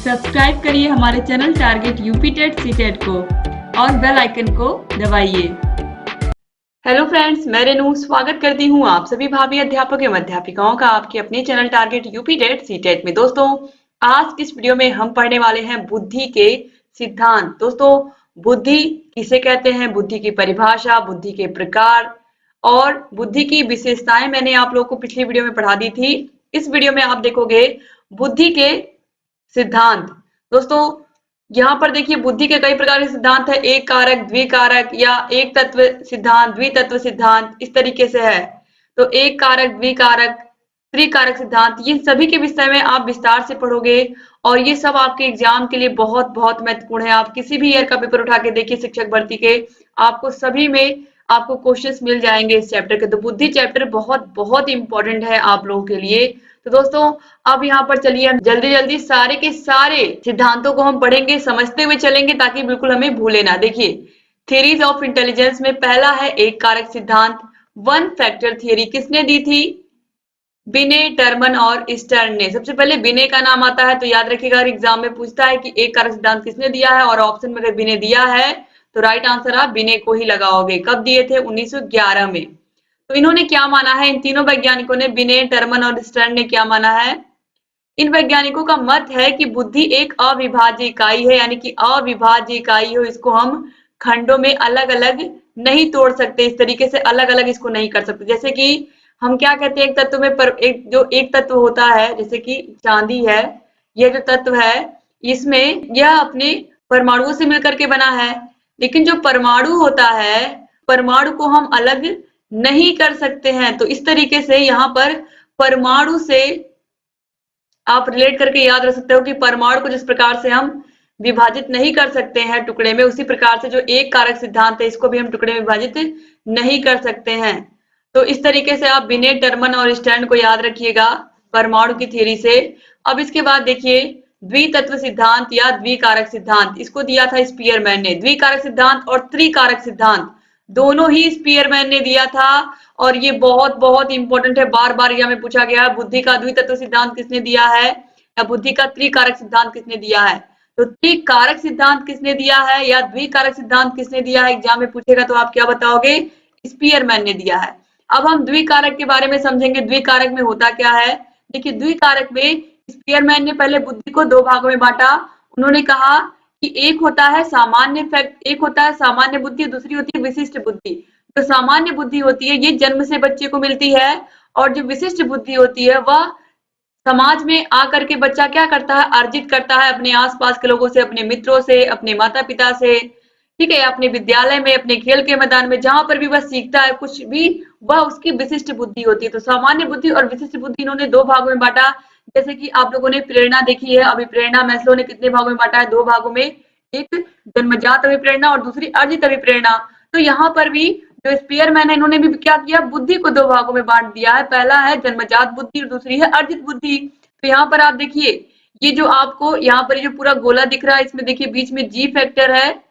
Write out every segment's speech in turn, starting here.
Subscribe करिए हमारे channel target UP TET CTET को और बेल आइकन को दबाइए। हेलो फ्रेंड्स, मैं रेनू स्वागत करती हूँ आप सभी भावी अध्यापक एवं अध्यापिकाओं का आपके अपने channel target UP TET CTET में। दोस्तों, आज की इस वीडियो में हम पढ़ने वाले हैं बुद्धि के सिद्धांत। दोस्तों, बुद्धि किसे कहते हैं, बुद्धि की परिभाषा, बुद्धि के प्रकार और बुद्धि की विशेषताएं मैंने आप लोगों को पिछली वीडियो में पढ़ा दी थी। इस वीडियो में आप देखोगे बुद्धि के सिद्धांत। दोस्तों, यहाँ पर देखिए बुद्धि के कई प्रकार के सिद्धांत है, एक कारक, द्विकारक या एक तत्व सिद्धांत, द्वितत्व सिद्धांत, इस तरीके से है। तो एक कारक, द्विकारक, त्रिकारक सिद्धांत, ये सभी के विषय में आप विस्तार से पढ़ोगे और ये सब आपके एग्जाम के लिए बहुत बहुत महत्वपूर्ण है। आप किसी भी ईयर का पेपर उठा के देखिए शिक्षक भर्ती के, आपको सभी में आपको क्वेश्चंस मिल जाएंगे इस चैप्टर के। तो बुद्धि चैप्टर बहुत बहुत इंपॉर्टेंट है आप लोगों के लिए। तो दोस्तों, अब यहाँ पर चलिए हम जल्दी जल्दी सारे के सारे सिद्धांतों को हम पढ़ेंगे, समझते हुए चलेंगे ताकि बिल्कुल हमें भूले ना। देखिए, थियरीज ऑफ इंटेलिजेंस में पहला है एक कारक सिद्धांत, वन फैक्टर थियरी। किसने दी थी? बिने, टर्मन और स्टर्न ने। सबसे पहले बिने का नाम आता है, तो याद रखिएगा एग्जाम में पूछता है कि एक कारक सिद्धांत किसने दिया है, और ऑप्शन में अगर बिने दिया है तो राइट आंसर आप बिने को ही लगाओगे। कब दिए थे? 1911 में। तो इन्होंने क्या माना है, इन तीनों वैज्ञानिकों ने, बिने, टर्मन और स्टर्न ने क्या माना है? इन वैज्ञानिकों का मत है कि बुद्धि एक अविभाज्य इकाई है, यानी कि अविभाज्य इकाई हो, इसको हम खंडों में अलग अलग नहीं तोड़ सकते, इस तरीके से अलग अलग इसको नहीं कर सकते। जैसे कि हम क्या कहते हैं, एक तत्व में एक तत्व होता है, जैसे कि चांदी है, यह जो तत्व है इसमें यह अपने परमाणुओं से मिलकर के बना है, लेकिन जो परमाणु होता है, परमाणु को हम अलग नहीं कर सकते हैं। तो इस तरीके से यहाँ पर परमाणु से आप रिलेट करके याद रख सकते हो कि परमाणु को जिस प्रकार से हम विभाजित नहीं कर सकते हैं टुकड़े में, उसी प्रकार से जो एक कारक सिद्धांत है इसको भी हम टुकड़े में विभाजित नहीं कर सकते हैं। तो इस तरीके से आप बिने, टर्मन और स्टर्न को याद रखिएगा परमाणु की थियरी से। अब इसके बाद देखिए द्वितत्व सिद्धांत या द्विकारक सिद्धांत, इसको दिया था स्पीयरमैन ने। द्विकारक सिद्धांत और त्रिकारक सिद्धांत दोनों ही स्पीयरमैन ने दिया था, और ये बहुत बहुत इंपॉर्टेंट है, बार बार यह में पूछा गया है बुद्धि का द्वितत्व सिद्धांत किसने दिया है या बुद्धि का त्रिकारक सिद्धांत किसने दिया है। तो त्रिकारक सिद्धांत किसने दिया है या द्विकारक सिद्धांत किसने दिया है, एग्जाम में पूछेगा तो आप क्या बताओगे? स्पीयरमैन ने दिया है। अब हम द्विकारक के बारे में समझेंगे, द्विकारक में होता क्या है। देखिए, द्विकारक में स्पीयरमैन ने पहले बुद्धि को दो भागों में बांटा। उन्होंने कहा कि एक होता है सामान्य बुद्धि, दूसरी होती है विशिष्ट बुद्धि। जो सामान्य बुद्धि होती है ये जन्म से बच्चे को मिलती है, और जो विशिष्ट बुद्धि होती है वह समाज में आकर के बच्चा क्या करता है, अर्जित करता है अपने आसपास के लोगों से, अपने मित्रों से, अपने माता पिता से, ठीक है, अपने विद्यालय में, अपने खेल के मैदान में, जहां पर भी वह सीखता है कुछ भी, वह उसकी विशिष्ट बुद्धि होती है। तो सामान्य बुद्धि और विशिष्ट बुद्धि इन्होंने दो भागों में बांटा। जैसे कि आप लोगों ने प्रेरणा देखी है, अभी प्रेरणा मैस्लो ने कितने भागों में बांटा है? दो भागों में, एक जन्मजात अभिप्रेरणा और दूसरी अर्जित अभिप्रेरणा। तो यहाँ पर भी जो स्पीयरमैन है इन्होंने भी क्या किया, बुद्धि को दो भागों में बांट दिया है। पहला है जन्मजात बुद्धि और दूसरी है अर्जित बुद्धि। तो यहाँ पर आप देखिए, ये जो आपको यहाँ पर जो पूरा गोला दिख रहा है, इसमें देखिए बीच में जी फैक्टर है,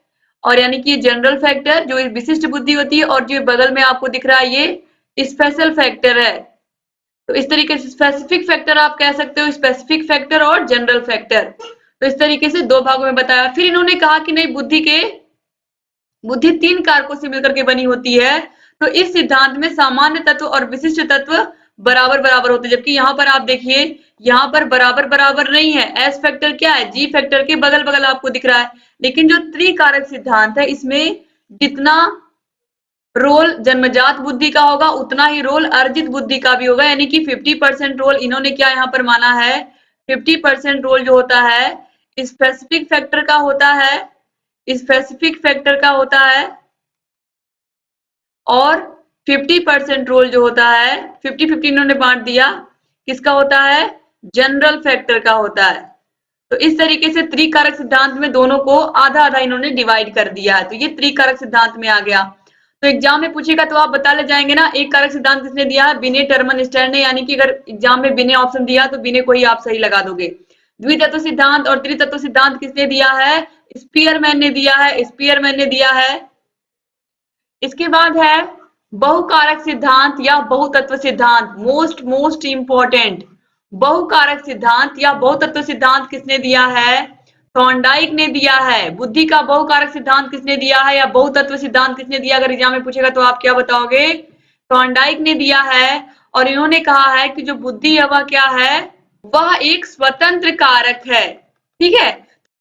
और यानी कि जनरल फैक्टर जो विशिष्ट बुद्धि होती है, और जो बगल में आपको दिख रहा है ये स्पेशल फैक्टर है। तो इस तरीके से स्पेसिफिक फैक्टर आप कह सकते हो, स्पेसिफिक फैक्टर और जनरल फैक्टर। तो इस तरीके से दो भागों में बताया। फिर इन्होंने कहा कि नहीं, बुद्धि तीन कारकों से मिलकर के बनी होती है। तो इस सिद्धांत में सामान्य तत्व और विशिष्ट तत्व बराबर बराबर होते हैं, जबकि यहाँ पर आप देखिए यहाँ पर बराबर बराबर नहीं है। एस फैक्टर क्या है, जी फैक्टर के बगल बगल आपको दिख रहा है। लेकिन जो त्रिकारक सिद्धांत है इसमें जितना रोल जन्मजात बुद्धि का होगा उतना ही रोल अर्जित बुद्धि का भी होगा, यानी कि 50% रोल इन्होंने क्या यहाँ पर माना है, 50% रोल जो होता है स्पेसिफिक फैक्टर का होता है, स्पेसिफिक फैक्टर का होता है, और 50% रोल जो होता है 50-50 इन्होंने बांट दिया, किसका होता है, जनरल फैक्टर का होता है। तो इस तरीके से त्रिकारक सिद्धांत में दोनों को आधा आधा इन्होंने डिवाइड कर दिया है। तो ये त्रिकारक सिद्धांत में आ गया। तो एग्जाम में पूछेगा तो आप बता ले जाएंगे ना, एक कारक सिद्धांत किसने दिया है, बिने, टर्मन, स्टर्न ने, यानी कि अगर एग्जाम में बिने ऑप्शन दिया तो बिने को ही आप सही लगा दोगे। द्वितत्व सिद्धांत और त्रितत्व सिद्धांत किसने दिया है, स्पीयरमैन ने दिया है, स्पीयरमैन ने दिया है। इसके बाद है बहुकारक सिद्धांत या बहुतत्व सिद्धांत, मोस्ट इंपॉर्टेंट। बहुकारक सिद्धांत या बहुतत्व सिद्धांत किसने दिया है? थॉर्नडाइक ने दिया है। बुद्धि का बहुकारक सिद्धांत किसने दिया है या बहुतत्व सिद्धांत किसने दिया? अगर एग्जाम में पूछेगा तो आप क्या बताओगे? थॉर्नडाइक ने दिया है। और इन्होंने कहा है कि जो बुद्धि है वह क्या है? वह एक स्वतंत्र कारक है। ठीक है,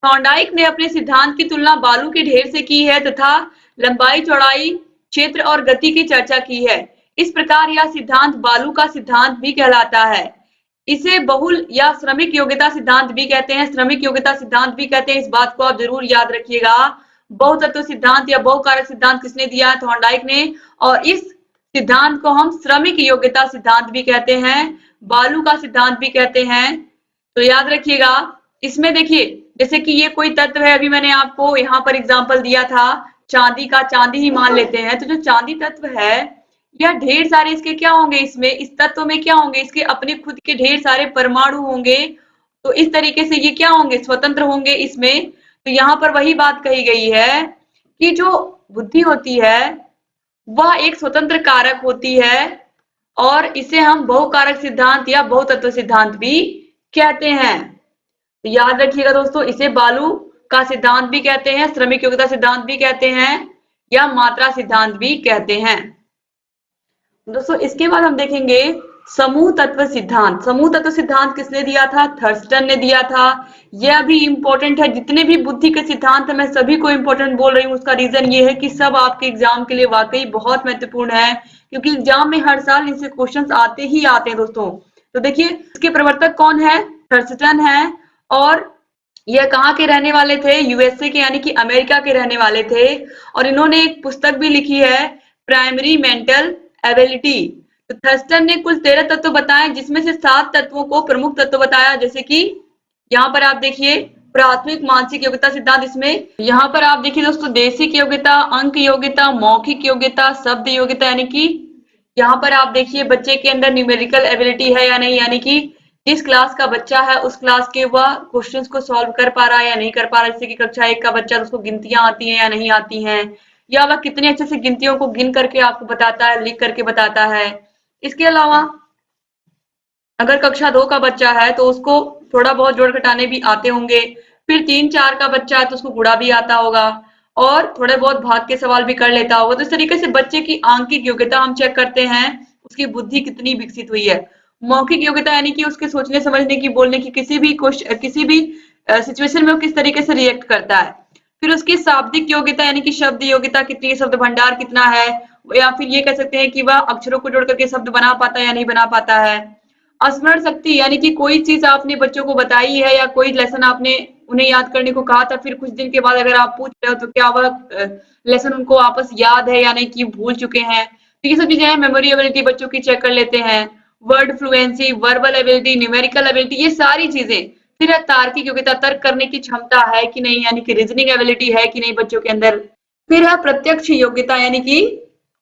थॉर्नडाइक ने अपने सिद्धांत की तुलना बालू के ढेर से की है तथा लंबाई, चौड़ाई, क्षेत्र और गति की चर्चा की है। इस प्रकार यह सिद्धांत बालू का सिद्धांत भी कहलाता है। इसे बहुल या श्रमिक योग्यता सिद्धांत भी कहते हैं। श्रमिक योग्यता सिद्धांत भी कहते हैं, इस बात को आप जरूर याद रखिएगा। बहुतत्व सिद्धांत या बहुकारक सिद्धांत किसने दिया है? थॉर्नडाइक ने। और इस सिद्धांत को हम श्रमिक योग्यता सिद्धांत भी कहते हैं, बालू का सिद्धांत भी कहते हैं। तो याद रखिएगा। इसमें देखिए, जैसे कि ये कोई तत्व है, अभी मैंने आपको यहाँ पर एग्जाम्पल दिया था चांदी का, चांदी ही मान लेते हैं। तो जो चांदी तत्व है, यह ढेर सारे इसके क्या होंगे, इसमें इस तत्व में क्या होंगे? इसके अपने खुद के ढेर सारे परमाणु होंगे। तो इस तरीके से ये क्या होंगे? स्वतंत्र होंगे इसमें। तो यहाँ पर वही बात कही गई है कि जो बुद्धि होती है वह एक स्वतंत्र कारक होती है और इसे हम बहुकारक सिद्धांत या बहुतत्व सिद्धांत भी कहते हैं। तो याद रखिएगा दोस्तों, इसे बालू का सिद्धांत भी कहते हैं, श्रमिक योग्यता सिद्धांत भी कहते हैं या मात्रा सिद्धांत भी कहते हैं। दोस्तों इसके बाद हम देखेंगे समूह तत्व सिद्धांत। समूह तत्व सिद्धांत किसने दिया था? थर्स्टन ने दिया था। यह भी इंपॉर्टेंट है। जितने भी बुद्धि के सिद्धांत है मैं सभी को इंपॉर्टेंट बोल रही हूँ। उसका रीजन ये है कि सब आपके एग्जाम के लिए वाकई बहुत महत्वपूर्ण है, क्योंकि एग्जाम में हर साल इनसे क्वेश्चंस आते ही आते हैं दोस्तों। तो देखिए, इसके प्रवर्तक कौन है? थर्स्टन है। और यह कहाँ के रहने वाले थे? यूएसए के, यानी कि अमेरिका के रहने वाले थे। और इन्होंने एक पुस्तक भी लिखी है, प्राइमरी मेंटल एबिलिटी। तो थर्स्टन ने कुल 13 तत्व बताए, जिसमें से 7 तत्वों को प्रमुख तत्व बताया। जैसे कि यहाँ पर आप देखिए प्राथमिक मानसिक योग्यता सिद्धांत। इसमें यहाँ पर आप देखिए दोस्तों, देशिक योग्यता, अंक योग्यता, मौखिक योग्यता, शब्द योग्यता, यानी कि यहाँ पर आप देखिए बच्चे के अंदर न्यूमेरिकल एबिलिटी है या नहीं, यानी कि जिस क्लास का बच्चा है उस क्लास के वह क्वेश्चंस को सॉल्व कर पा रहा है या नहीं कर पा रहा है। जैसे कि कक्षा 1 का बच्चा, उसको गिनतियां आती हैं या नहीं आती हैं, या वह कितने अच्छे से गिनतियों को गिन करके आपको बताता है, लिख करके बताता है। इसके अलावा अगर कक्षा 2 का बच्चा है तो उसको थोड़ा बहुत जोड़ घटाने भी आते होंगे। फिर 3-4 का बच्चा है तो उसको गुणा भी आता होगा और थोड़े बहुत भाग के सवाल भी कर लेता होगा। तो इस तरीके से बच्चे की आंकिक योग्यता हम चेक करते हैं, उसकी बुद्धि कितनी विकसित हुई है। मौखिक योग्यता यानी कि उसके सोचने समझने की, बोलने की, किसी भी सिचुएशन में वो किस तरीके से रिएक्ट करता है। फिर उसकी शाब्दिक योग्यता यानी कि शब्द योग्यता कितनी है, शब्द भंडार कितना है, या फिर ये कह सकते हैं कि वह अक्षरों को जोड़ करके शब्द बना पाता है या नहीं बना पाता है। स्मरण शक्ति यानी कि कोई चीज आपने बच्चों को बताई है या कोई लेसन आपने उन्हें याद करने को कहा था, फिर कुछ दिन के बाद अगर आप पूछ रहे हो तो क्या वह लेसन उनको वापस याद है या नहीं, कि भूल चुके हैं। तो ये सब चीजें हैं। मेमोरी एबिलिटी बच्चों की चेक कर लेते हैं। Word fluency, verbal ability, numerical ability, ये सारी चीजें। फिर है तार्किक योग्यता, तर्क करने की क्षमता है कि नहीं, यानी कि रीजनिंग एबिलिटी है कि नहीं बच्चों के अंदर। फिर है प्रत्यक्ष योग्यता यानी कि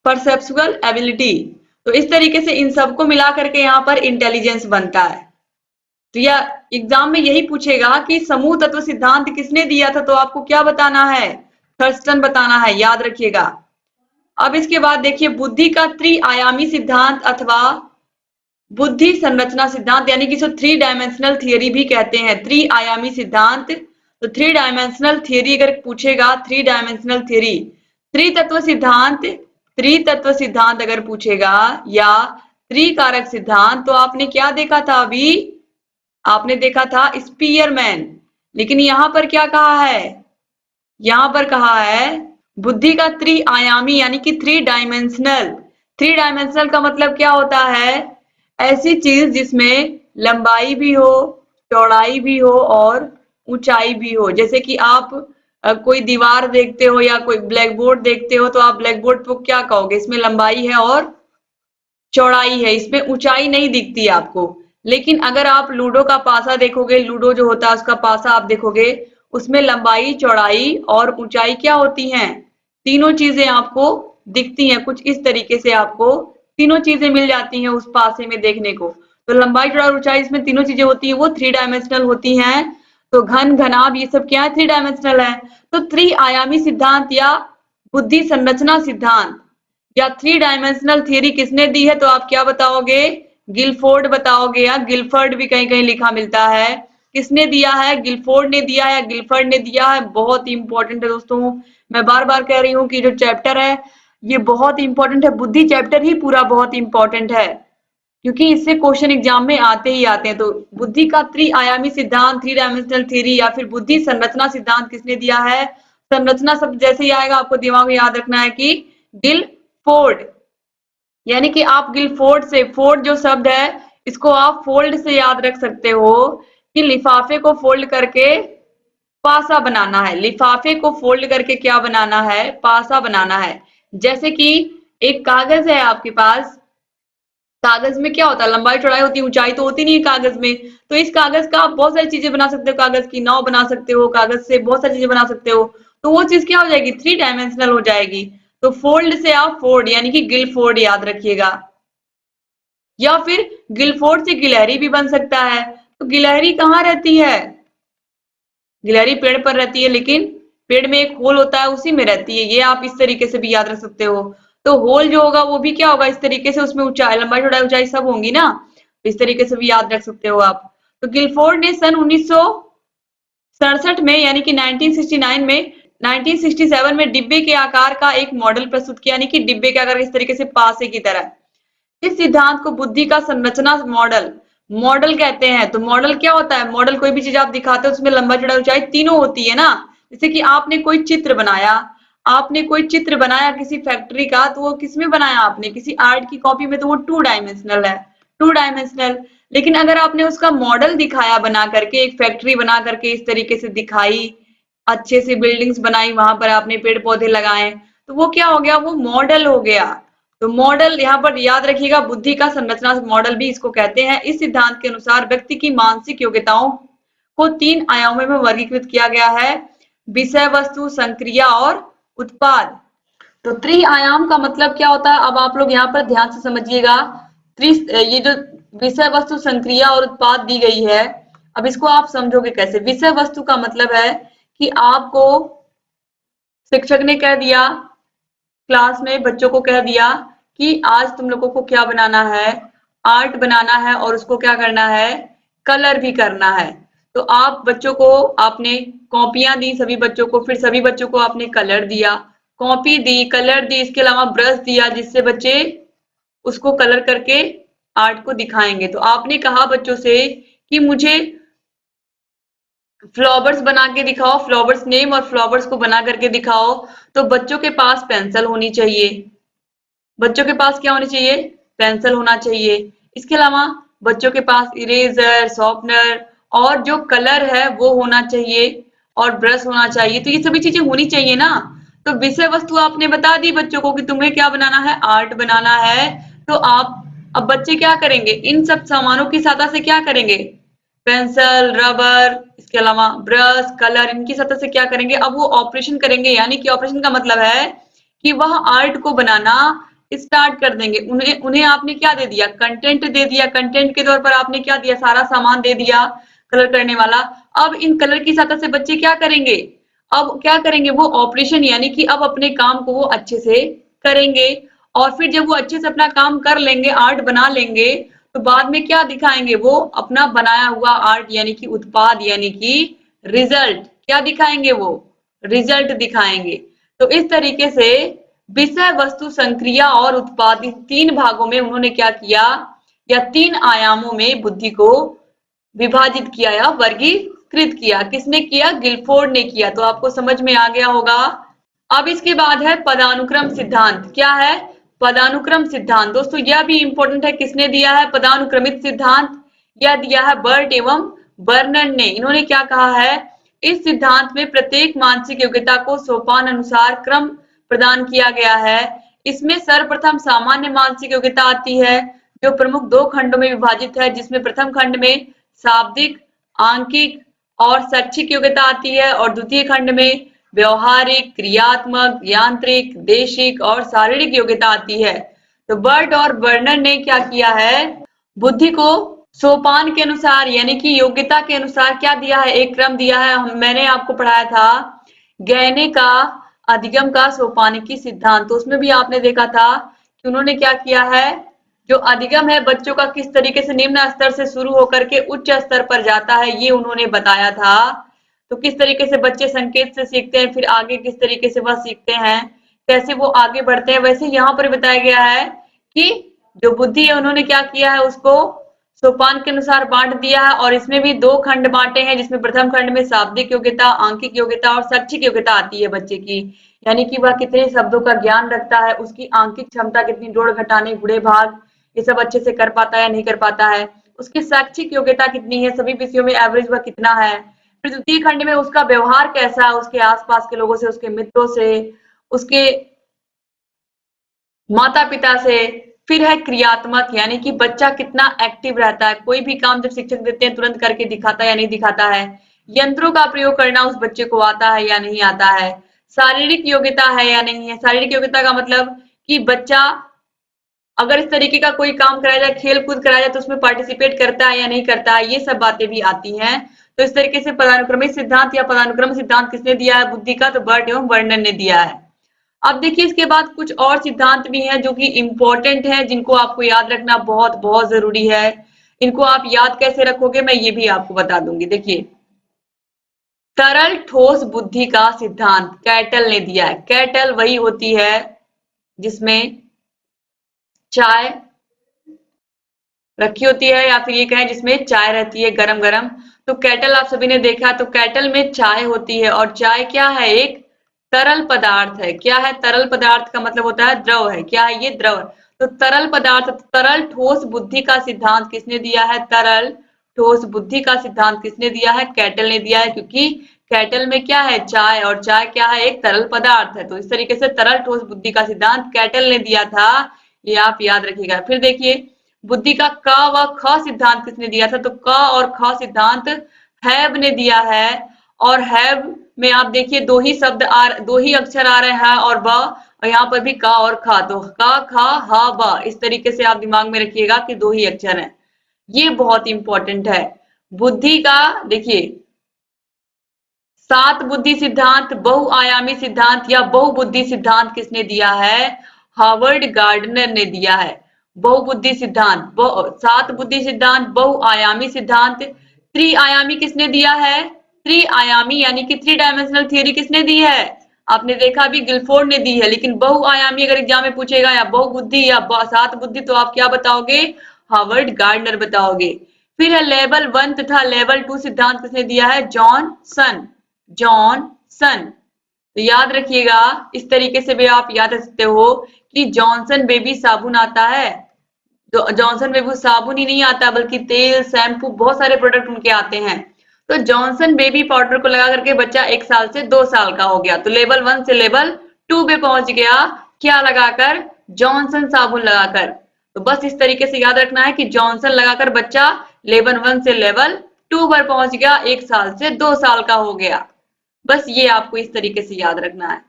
परसेप्चुअल एबिलिटी। तो इस तरीके से इन सबको मिला करके यहाँ पर इंटेलिजेंस बनता है। तो यह एग्जाम में यही पूछेगा कि समूह तत्व सिद्धांत किसने दिया था, तो आपको क्या बताना है? थर्स्टन बताना है, याद रखिएगा। अब इसके बाद देखिए बुद्धि का त्रिआयामी सिद्धांत अथवा बुद्धि संरचना सिद्धांत, यानी कि इसे 3 डायमेंशनल थियरी भी कहते हैं। त्रिआयामी सिद्धांत, तो 3 डायमेंशनल थियरी अगर पूछेगा, 3 डायमेंशनल थियरी, त्रितत्व सिद्धांत अगर पूछेगा या त्रिकारक सिद्धांत, तो आपने क्या देखा था? अभी आपने देखा था स्पीयरमैन। लेकिन यहां पर क्या कहा है? यहां पर कहा है बुद्धि का त्रिआयामी यानी कि 3 डायमेंशनल। 3 डायमेंशनल का मतलब क्या होता है? ऐसी चीज जिसमें लंबाई भी हो, चौड़ाई भी हो और ऊंचाई भी हो। जैसे कि आप कोई दीवार देखते हो या कोई ब्लैक बोर्ड देखते हो, तो आप ब्लैक बोर्ड को क्या कहोगे? इसमें लंबाई है और चौड़ाई है, इसमें ऊंचाई नहीं दिखती आपको। लेकिन अगर आप लूडो का पासा देखोगे, लूडो जो होता है उसका पासा आप देखोगे, उसमें लंबाई, चौड़ाई और ऊंचाई क्या होती हैं? तीनों चीजें आपको दिखती हैं। कुछ इस तरीके से आपको तीनों चीजें मिल जाती हैं उस पासे में देखने को। तो लंबाई, चौड़ाई और ऊंचाई, इसमें तीनों चीजें होती हैं, वो 3 डायमेंशनल होती हैं। तो घन, घनाभ, ये सब क्या है? 3 डायमेंशनल है। तो त्रिआयामी सिद्धांत या बुद्धि संरचना सिद्धांत या 3 डायमेंशनल थियरी किसने दी है, तो आप क्या बताओगे? गिलफोर्ड बताओगे या गिलफर्ड भी कहीं कहीं लिखा मिलता है। किसने दिया है? गिलफोर्ड ने दिया है या गिलफर्ड ने दिया है? बहुत ही इंपॉर्टेंट है दोस्तों। मैं बार बार कह रही हूँ कि जो चैप्टर है ये बहुत इंपॉर्टेंट है। बुद्धि चैप्टर ही पूरा बहुत इंपॉर्टेंट है, क्योंकि इससे क्वेश्चन एग्जाम में आते ही आते हैं। तो बुद्धि का त्रिआयामी सिद्धांत, थ्री डायमेंशनल थ्योरी या फिर बुद्धि संरचना सिद्धांत किसने दिया है? संरचना शब्द जैसे ही आएगा आपको दिमाग में याद रखना है कि गिलफोर्ड, यानी कि आप गिलफोर्ड से, फोर्ड जो शब्द है इसको आप फोल्ड से याद रख सकते हो कि लिफाफे को फोल्ड करके पासा बनाना है। लिफाफे को फोल्ड करके क्या बनाना है? पासा बनाना है। जैसे कि एक कागज है आपके पास, कागज में क्या होता है? लंबाई चौड़ाई होती है, ऊंचाई तो होती नहीं है कागज में। तो इस कागज का आप बहुत सारी चीजें बना सकते हो, कागज की नाव बना सकते हो, कागज से बहुत सारी चीजें बना सकते हो। तो वो चीज क्या हो जाएगी? थ्री डायमेंशनल हो जाएगी। तो फोल्ड से आप फोर्ड यानी कि गिलफोर्ड याद रखिएगा। या फिर गिलफोर्ड से गिलहरी भी बन सकता है। तो गिलहरी कहाँ रहती है? गिलहरी पेड़ पर रहती है, लेकिन पेड़ में एक होल होता है उसी में रहती है। ये आप इस तरीके से भी याद रख सकते हो। तो होल जो होगा वो भी क्या होगा? इस तरीके से, उसमें ऊंचाई, लंबाई, चौड़ाई, ऊंचाई सब होंगी ना। तो इस तरीके से भी याद रख सकते हो आप। तो गिलफोर्ड ने सन 1967 में, यानी कि 1969 में, 1967 में डिब्बे के आकार का एक मॉडल प्रस्तुत किया, यानी कि डिब्बे के आकार इस तरीके से पासे की तरह। इस सिद्धांत को बुद्धि का संरचना मॉडल मॉडल कहते हैं। तो मॉडल क्या होता है? मॉडल कोई भी चीज आप दिखाते हो उसमें लंबा चौड़ा ऊंचाई तीनों होती है ना। जैसे कि आपने कोई चित्र बनाया, आपने कोई चित्र बनाया किसी फैक्ट्री का, तो वो किसमें बनाया आपने? किसी आर्ट की कॉपी में, तो वो टू डायमेंशनल है, टू डायमेंशनल। लेकिन अगर आपने उसका मॉडल दिखाया बना करके, एक फैक्ट्री बना करके इस तरीके से दिखाई, अच्छे से बिल्डिंग्स बनाई, वहां पर आपने पेड़ पौधे लगाए, तो वो क्या हो गया? वो मॉडल हो गया। तो मॉडल यहाँ पर याद रखिएगा, बुद्धि का संरचना मॉडल भी इसको कहते हैं। इस सिद्धांत के अनुसार व्यक्ति की मानसिक योग्यताओं को तीन आयामों में वर्गीकृत किया गया है: विषय वस्तु, संक्रिया और उत्पाद। तो त्रिआयाम का मतलब क्या होता है? अब आप लोग यहाँ पर ध्यान से समझिएगा। ये जो विषय वस्तु, संक्रिया और उत्पाद दी गई है, अब इसको आप समझोगे कैसे? विषय वस्तु का मतलब है कि आपको शिक्षक ने कह दिया, क्लास में बच्चों को कह दिया कि आज तुम लोगों को क्या बनाना है? आर्ट बनाना है, और उसको क्या करना है? कलर भी करना है। तो आप बच्चों को, आपने कॉपियां दी सभी बच्चों को, फिर सभी बच्चों को आपने कलर दिया, कॉपी दी, कलर दी, इसके अलावा ब्रश दिया, जिससे बच्चे उसको कलर करके आर्ट को दिखाएंगे। तो आपने कहा बच्चों से कि मुझे फ्लावर्स बना के दिखाओ, फ्लावर्स नेम और फ्लावर्स को बना करके दिखाओ। तो बच्चों के पास पेंसिल होनी चाहिए। बच्चों के पास क्या होनी चाहिए? पेंसिल होना चाहिए। इसके अलावा बच्चों के पास इरेजर, शॉर्पनर और जो कलर है वो होना चाहिए, और ब्रश होना चाहिए। तो ये सभी चीजें होनी चाहिए ना। तो विषय वस्तु आपने बता दी बच्चों को कि तुम्हें क्या बनाना है? आर्ट बनाना है। तो आप, अब बच्चे क्या करेंगे? इन सब सामानों की सहायता से क्या करेंगे? पेंसिल, रबर, इसके अलावा ब्रश, कलर, इनकी सहायता से क्या करेंगे? अब वो ऑपरेशन करेंगे, यानी कि ऑपरेशन का मतलब है कि वह आर्ट को बनाना स्टार्ट कर देंगे। उन्हें उन्हें आपने क्या दे दिया? कंटेंट दे दिया। कंटेंट के तौर पर आपने क्या दिया? सारा सामान दे दिया कलर करने वाला। अब इन कलर की सहायता से बच्चे क्या करेंगे? अब क्या करेंगे? वो ऑपरेशन, यानी कि अब अपने काम को वो अच्छे से करेंगे। और फिर जब वो अच्छे से अपना काम कर लेंगे, आर्ट बना लेंगे, तो बाद में क्या दिखाएंगे? वो अपना बनाया हुआ आर्ट, यानी कि उत्पाद, यानी कि रिजल्ट। क्या दिखाएंगे? वो रिजल्ट दिखाएंगे। तो इस तरीके से विषय वस्तु, संक्रिया और उत्पाद, इस तीन भागों में उन्होंने क्या किया, या तीन आयामों में बुद्धि को विभाजित किया या वर्गीकृत किया। किसने किया? गिलफोर्ड ने किया। तो आपको समझ में आ गया होगा। अब इसके बाद है पदानुक्रम सिद्धांत। क्या है? पदानुक्रम सिद्धांत। दोस्तों यह भी इंपॉर्टेंट है। किसने दिया है पदानुक्रमित सिद्धांत? यह दिया है बर्ट एवं बर्नर ने। इन्होंने क्या कहा है? इस सिद्धांत में प्रत्येक मानसिक योग्यता को सोपान अनुसार क्रम प्रदान किया गया है। इसमें सर्वप्रथम सामान्य मानसिक योग्यता आती है, जो प्रमुख दो खंडों में विभाजित है, जिसमें प्रथम खंड में शाब्दिक, आंकिक और शैक्षिक योग्यता आती है, और द्वितीय खंड में व्यवहारिक, क्रियात्मक, यांत्रिक, देशिक और शारीरिक योग्यता आती है। तो बर्ट और बर्नर ने क्या किया है? बुद्धि को सोपान के अनुसार, यानी कि योग्यता के अनुसार क्या दिया है? एक क्रम दिया है। मैंने आपको पढ़ाया था गहने का अधिगम का सोपानिकी सिद्धांत। तो उसमें भी आपने देखा था कि उन्होंने क्या किया है? जो अधिगम है बच्चों का किस तरीके से निम्न स्तर से शुरू होकर के उच्च स्तर पर जाता है, ये उन्होंने बताया था। तो किस तरीके से बच्चे संकेत से सीखते हैं, फिर आगे किस तरीके से वह सीखते हैं, कैसे वो आगे बढ़ते हैं। वैसे यहाँ पर बताया गया है कि जो बुद्धि है उन्होंने क्या किया है, उसको सोपान के अनुसार बांट दिया है। और इसमें भी दो खंड बांटे हैं, जिसमें प्रथम खंड में शाब्दिक योग्यता, आंकिक योग्यता और शैक्षिक योग्यता आती है बच्चे की, यानी कि वह कितने शब्दों का ज्ञान रखता है, उसकी आंकिक क्षमता कितनी, जोड़ घटाने गुणे भाग ये सब अच्छे से कर पाता है या नहीं कर पाता है, उसकी शैक्षिक योग्यता कितनी है, सभी विषयों में एवरेज वह कितना है। फिर द्वितीय खंड में उसका व्यवहार कैसा है, उसके आसपास के लोगों से, उसके मित्रों से, उसके माता पिता से। फिर है क्रियात्मक, यानी कि बच्चा कितना एक्टिव रहता है, कोई भी काम जब शिक्षक देते हैं तुरंत करके दिखाता है या नहीं दिखाता है। यंत्रों का प्रयोग करना उस बच्चे को आता है या नहीं आता है। शारीरिक योग्यता है या नहीं है। शारीरिक योग्यता का मतलब कि बच्चा अगर इस तरीके का कोई काम कराया जाए, खेल कूद कराया जाए, तो उसमें पार्टिसिपेट करता है या नहीं करता है, ये सब बातें भी आती हैं। तो इस तरीके से पदानुक्रमित सिद्धांत या पदानुक्रम सिद्धांत किसने दिया है बुद्धि का, तो बर्ट एवं वर्णन ने दिया है। अब देखिए इसके बाद कुछ और सिद्धांत भी हैं जो कि इंपॉर्टेंट हैं, जिनको आपको याद रखना बहुत बहुत जरूरी है। इनको आप याद कैसे रखोगे मैं ये भी आपको बता दूंगी। देखिए तरल ठोस बुद्धि का सिद्धांत कैटल ने दिया है। कैटल वही होती है जिसमें चाय रखी होती है, या फिर ये कहें जिसमें चाय रहती है गरम गरम। तो कैटल आप सभी ने देखा, तो कैटल में चाय होती है, और चाय क्या है, एक तरल पदार्थ है। क्या है, तरल पदार्थ का मतलब होता है द्रव है। क्या है ये, द्रव। तो तरल पदार्थ, तरल ठोस बुद्धि का सिद्धांत किसने दिया है, तरल ठोस बुद्धि का सिद्धांत किसने दिया है, कैटल ने दिया है। क्योंकि कैटल में क्या है, चाय, और चाय क्या है, एक तरल पदार्थ है। तो इस तरीके से तरल ठोस बुद्धि का सिद्धांत कैटल ने दिया था, ये आप याद रखिएगा। फिर देखिए बुद्धि का क व ख सिद्धांत किसने दिया था, तो क और ख सिद्धांत हैब ने दिया है। और हैब में आप देखिए दो ही अक्षर आ रहे हैं और ब, और यहाँ पर भी का और खा, तो का खा हा ब, इस तरीके से आप दिमाग में रखिएगा कि दो ही अक्षर हैं। ये बहुत इंपॉर्टेंट है। बुद्धि का देखिए सात बुद्धि सिद्धांत, बहुआयामी सिद्धांत या बहुबुद्धि सिद्धांत किसने दिया है, हार्वर्ड गार्डनर ने दिया है। बहुबुद्धि सिद्धांत, सात बुद्धि सिद्धांत, बहुआयामी सिद्धांत, त्रिआयामी किसने दिया है, त्रिआयामी यानी कि थ्री डायमेंशनल थियरी किसने दी है, आपने देखा अभी गिलफोर्ड ने दी है। लेकिन बहुआयामी अगर एग्जाम में पूछेगा या बहुबुद्धि या सात बुद्धि, तो आप क्या बताओगे, हार्वर्ड गार्डनर बताओगे। फिर है लेवल 1 तथा लेवल 2 सिद्धांत किसने दिया है, जॉनसन, जॉनसन। तो याद रखिएगा, इस तरीके से भी आप याद रख सकते हो कि जॉनसन बेबी साबुन आता है। तो जॉनसन बेबी साबुन ही नहीं आता, बल्कि तेल, शैम्पू, बहुत सारे प्रोडक्ट उनके आते हैं। तो जॉनसन बेबी पाउडर को लगा करके बच्चा 1 साल से 2 साल का हो गया, तो लेवल 1 से लेवल 2 पे पहुंच गया, क्या लगाकर, जॉनसन साबुन लगाकर। तो बस इस तरीके से याद रखना है कि जॉनसन लगाकर बच्चा लेवल 1 से लेवल 2 पर पहुंच गया, 1 साल से 2 साल का हो गया। बस ये आपको इस तरीके से याद रखना है।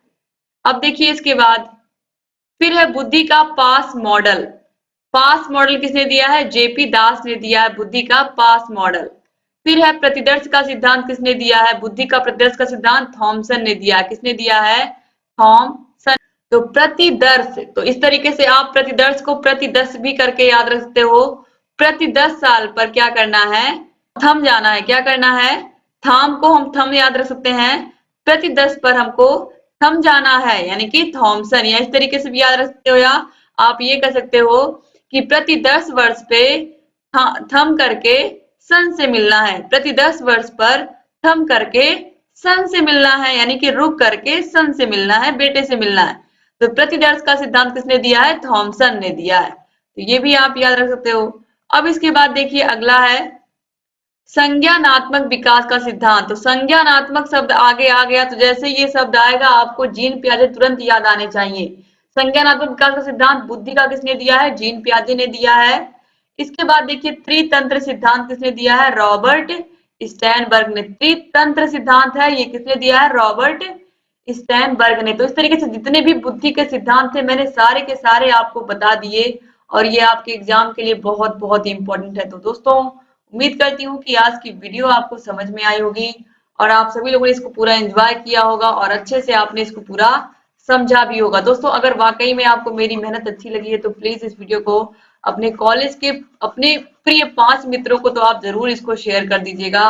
अब देखिए इसके बाद फिर है बुद्धि का पास मॉडल। पास मॉडल किसने दिया है, जेपी दास ने दिया है बुद्धि का पास मॉडल। फिर है प्रतिदर्श का सिद्धांत किसने दिया है, बुद्धि का प्रतिदर्श का सिद्धांत थॉमसन ने दिया है। किसने दिया है, थॉमसन। तो प्रतिदर्श, तो इस तरीके से आप प्रतिदर्श को प्रतिदर्श भी करके याद रख सकते हो। प्रति 10 साल पर क्या करना है, थम जाना है। क्या करना है, थम को हम थम याद रख सकते हैं, प्रति 10 पर हमको थम जाना है, यानी कि थॉमसन। या इस तरीके से भी याद रख सकते हो, या आप ये कह सकते हो कि प्रति 10 वर्ष पे थम करके सन से मिलना है। प्रति 10 वर्ष पर थम करके सन से मिलना है, यानी कि रुक करके सन से मिलना है, बेटे से मिलना है। तो प्रतिदर्श का सिद्धांत किसने दिया है, थॉमसन ने दिया है। तो ये भी आप याद रख सकते हो। अब इसके बाद देखिए अगला है संज्ञानात्मक विकास का सिद्धांत। तो संज्ञानात्मक शब्द आगे आ गया, तो जैसे ये शब्द आएगा आपको जीन पियाजे तुरंत याद आने चाहिए। संज्ञानात्मक विकास का सिद्धांत बुद्धि का किसने दिया है, जीन पियाजे ने दिया है। इसके बाद देखिए त्रितंत्र सिद्धांत किसने दिया है, रॉबर्ट स्टैनबर्ग ने। त्रितंत्र सिद्धांत है, ये किसने दिया है, रॉबर्ट स्टैनबर्ग ने। तो इस तरीके से जितने भी बुद्धि के सिद्धांत थे मैंने सारे के सारे आपको बता दिए, और ये आपके एग्जाम के लिए बहुत बहुत इंपॉर्टेंट है। तो दोस्तों उम्मीद करती हूँ कि आज की वीडियो आपको समझ में आई होगी, और आप सभी लोगों ने इसको पूरा एंजॉय किया होगा, और अच्छे से आपने इसको पूरा समझा भी होगा। दोस्तों अगर वाकई में आपको मेरी मेहनत अच्छी लगी है तो प्लीज इस वीडियो को अपने कॉलेज के अपने प्रिय 5 मित्रों को तो आप जरूर इसको शेयर कर दीजिएगा।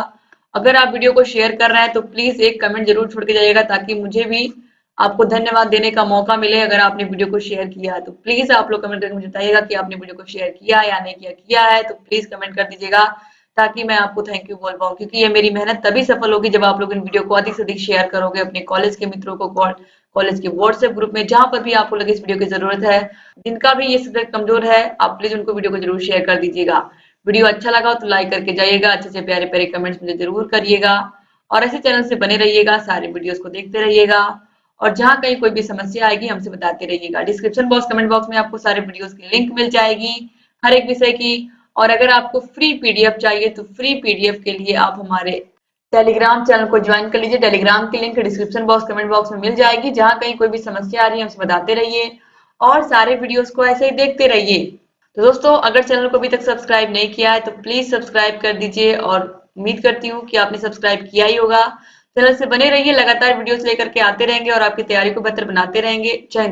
अगर आप वीडियो को शेयर कर रहे हैं तो प्लीज एक कमेंट जरूर छोड़ के जाइएगा, ताकि मुझे भी आपको धन्यवाद देने का मौका मिले अगर आपने वीडियो को शेयर किया है। तो प्लीज आप लोग कमेंट करके मुझे बताइएगा कि आपने वीडियो को शेयर किया या नहीं किया है। तो प्लीज कमेंट कर दीजिएगा ताकि मैं आपको थैंक यू बोल पाऊँ, क्योंकि ये मेरी मेहनत तभी सफल होगी जब आप लोग इन वीडियो को अधिक से अधिक शेयर करोगे अपने कॉलेज के मित्रों को, कॉलेज के व्हाट्सएप ग्रुप में, जहां पर भी आपको लगे इस वीडियो की जरूरत है। जिनका भी ये सब्जेक्ट कमजोर है आप प्लीज उनको वीडियो को जरूर शेयर कर दीजिएगा। वीडियो अच्छा लगा हो तो लाइक करके जाइएगा, अच्छे से प्यारे प्यारे कमेंट्स मुझे जरूर करिएगा और ऐसे चैनल से बने रहिएगा, सारे वीडियोस को देखते रहिएगा और जहां कहीं कोई भी समस्या आएगी हमसे बताते रहिएगा। डिस्क्रिप्शन बॉक्स, कमेंट बॉक्स में आपको सारे वीडियोस की लिंक मिल जाएगी हर एक विषय की। और अगर आपको फ्री पीडीएफ चाहिए तो फ्री पीडीएफ के लिए आप हमारे टेलीग्राम चैनल को ज्वाइन कर लीजिए। टेलीग्राम की link description box, comment box में मिल जाएगी। जहां कहीं कोई भी समस्या आ रही है हमसे बताते रहिए और सारे वीडियोस को ऐसे ही देखते रहिए। तो दोस्तों, अगर चैनल को अभी तक सब्सक्राइब नहीं किया है तो प्लीज सब्सक्राइब कर दीजिए और उम्मीद करती हूँ कि आपने सब्सक्राइब किया ही होगा। चैनल से बने रहिए, लगातार वीडियोस लेकर के आते रहेंगे और आपकी तैयारी को बेहतर बनाते रहेंगे। जय हिंद।